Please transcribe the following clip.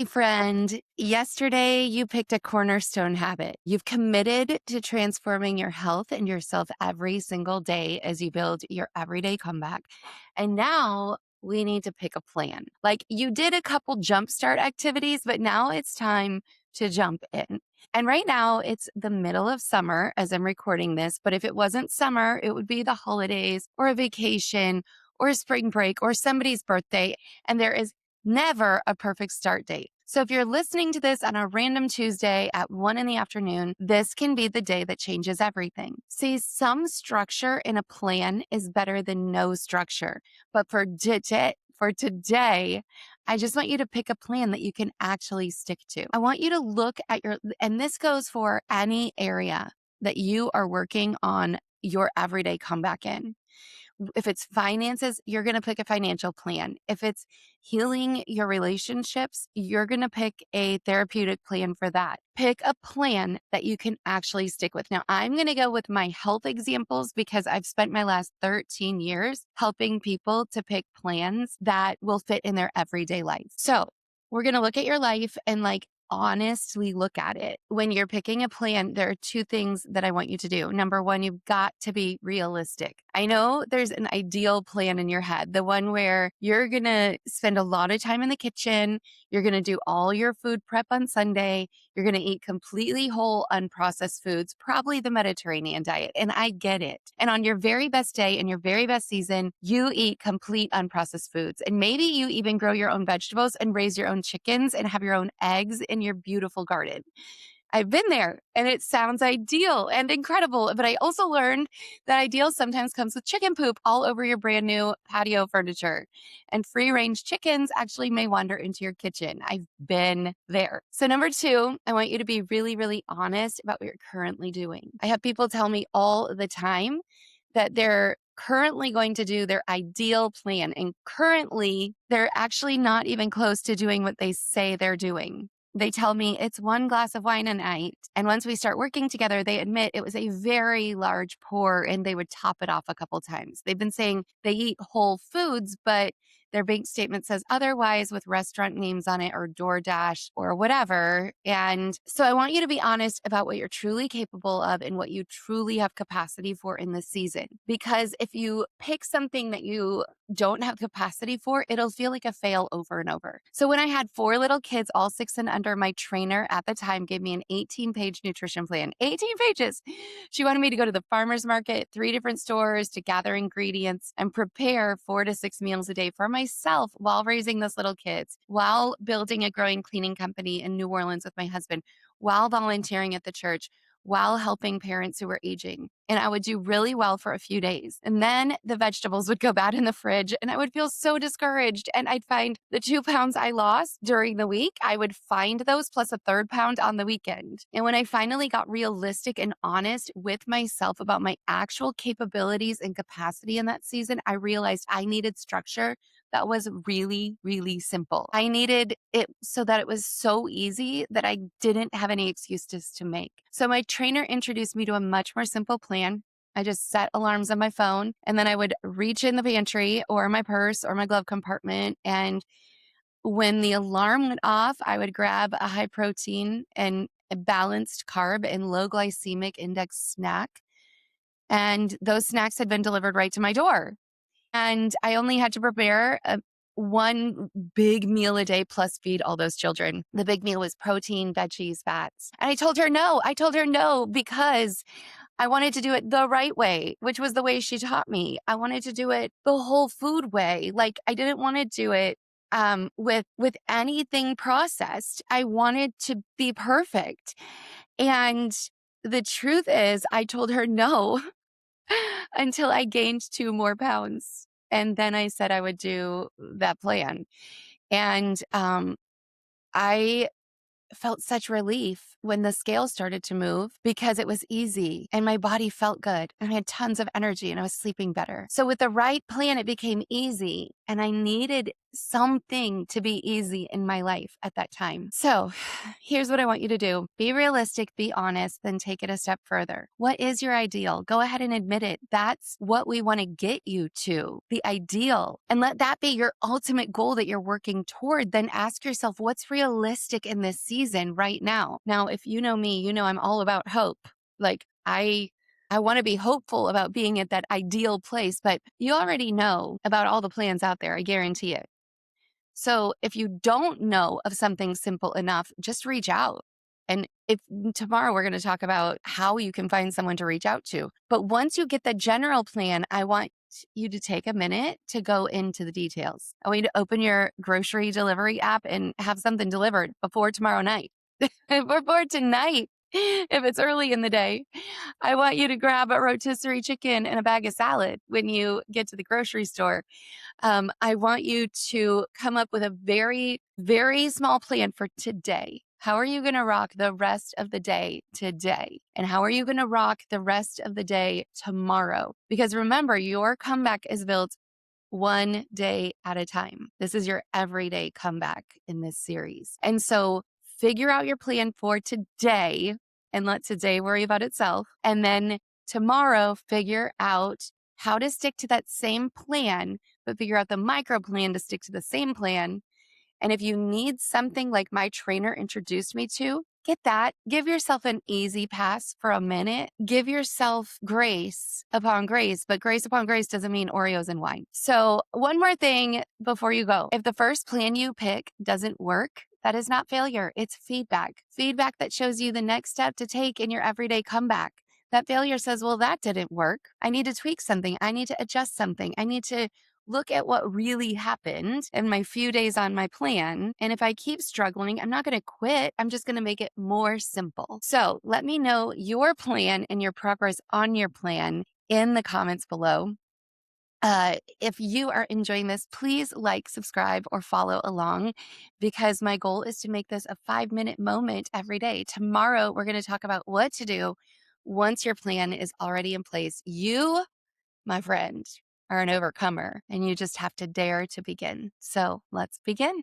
Friend, yesterday you picked a cornerstone habit. You've committed to transforming your health and yourself every single day as you build your everyday comeback. And now we need to pick a plan. Like you did a couple jumpstart activities, but now it's time to jump in. And right now it's the middle of summer as I'm recording this. But if it wasn't summer, it would be the holidays or a vacation or a spring break or somebody's birthday. And there is never a perfect start date. So if you're listening to this on a random Tuesday at 1 in the afternoon, this can be the day that changes everything. See, some structure in a plan is better than no structure. But for today, I just want you to pick a plan that you can actually stick to. I want you to look at and this goes for any area that you are working on your everyday comeback in. If it's finances, you're going to pick a financial plan. If it's healing your relationships, you're going to pick a therapeutic plan for that. Pick a plan that you can actually stick with. Now, I'm going to go with my health examples because I've spent my last 13 years helping people to pick plans that will fit in their everyday life. So we're going to look at your life and honestly look at it. When you're picking a plan, there are two things that I want you to do. Number one, you've got to be realistic. I know there's an ideal plan in your head, the one where you're going to spend a lot of time in the kitchen. You're going to do all your food prep on Sunday. You're going to eat completely whole, unprocessed foods, probably the Mediterranean diet. And I get it. And on your very best day in your very best season, you eat complete unprocessed foods. And maybe you even grow your own vegetables and raise your own chickens and have your own eggs in your beautiful garden. I've been there and it sounds ideal and incredible. But I also learned that ideal sometimes comes with chicken poop all over your brand new patio furniture. And free range chickens actually may wander into your kitchen. I've been there. So, number two, I want you to be really, really honest about what you're currently doing. I have people tell me all the time that they're currently going to do their ideal plan. And currently, they're actually not even close to doing what they say they're doing. They tell me it's one glass of wine a night. And once we start working together, they admit it was a very large pour and they would top it off a couple times. They've been saying they eat whole foods, but their bank statement says otherwise with restaurant names on it or DoorDash or whatever. And so I want you to be honest about what you're truly capable of and what you truly have capacity for in this season. Because if you pick something that you don't have capacity for, it'll feel like a fail over and over. So when I had 4 little kids, all 6 and under, my trainer at the time gave me an 18-page nutrition plan. 18 pages. She wanted me to go to the farmer's market, 3 different stores to gather ingredients and prepare 4 to 6 meals a day for myself while raising those little kids, while building a growing cleaning company in New Orleans with my husband, while volunteering at the church, while helping parents who were aging. And I would do really well for a few days. And then the vegetables would go bad in the fridge and I would feel so discouraged. And I'd find the 2 pounds I lost during the week, I would find those plus a third pound on the weekend. And when I finally got realistic and honest with myself about my actual capabilities and capacity in that season, I realized I needed structure that was really, really simple. I needed it so that it was so easy that I didn't have any excuses to make. So my trainer introduced me to a much more simple plan. I just set alarms on my phone and then I would reach in the pantry or my purse or my glove compartment. And when the alarm went off, I would grab a high protein and a balanced carb and low glycemic index snack. And those snacks had been delivered right to my door. And I only had to prepare one big meal a day plus feed all those children. The big meal was protein, veggies, fats. And I told her no. I told her no because I wanted to do it the right way, which was the way she taught me. I wanted to do it the whole food way. Like I didn't want to do it with anything processed. I wanted to be perfect. And the truth is, I told her no until I gained 2 more pounds. And then I said I would do that plan. And I felt such relief when the scale started to move because it was easy and my body felt good and I had tons of energy and I was sleeping better. So with the right plan, it became easy. and I needed something to be easy in my life at that time. So here's what I want you to do. Be realistic, be honest, then take it a step further. What is your ideal? Go ahead and admit it. That's what we want to get you to, the ideal. And let that be your ultimate goal that you're working toward. Then ask yourself, what's realistic in this season right now? Now, if you know me, you know I'm all about hope. Like I want to be hopeful about being at that ideal place, but you already know about all the plans out there. I guarantee it. So if you don't know of something simple enough, just reach out. And if tomorrow we're going to talk about how you can find someone to reach out to. But once you get the general plan, I want you to take a minute to go into the details. I want you to open your grocery delivery app and have something delivered before tomorrow night. Before tonight, if it's early in the day, I want you to grab a rotisserie chicken and a bag of salad when you get to the grocery store. I want you to come up with a very, very small plan for today. How are you going to rock the rest of the day today? And how are you going to rock the rest of the day tomorrow? Because remember, your comeback is built one day at a time. This is your everyday comeback in this series. And so figure out your plan for today and let today worry about itself. And then tomorrow, figure out how to stick to that same plan, but figure out the micro plan to stick to the same plan. And if you need something like my trainer introduced me to, get that. Give yourself an easy pass for a minute. Give yourself grace upon grace, but grace upon grace doesn't mean Oreos and wine. So one more thing before you go. If the first plan you pick doesn't work, that is not failure. It's feedback. Feedback that shows you the next step to take in your everyday comeback. That failure says, well, that didn't work. I need to tweak something. I need to adjust something. I need to look at what really happened in my few days on my plan. And if I keep struggling, I'm not going to quit. I'm just going to make it more simple. So let me know your plan and your progress on your plan in the comments below. If you are enjoying this, please like, subscribe, or follow along because my goal is to make this a 5-minute moment every day. Tomorrow, we're going to talk about what to do once your plan is already in place. You, my friend, are an overcomer and you just have to dare to begin. So let's begin.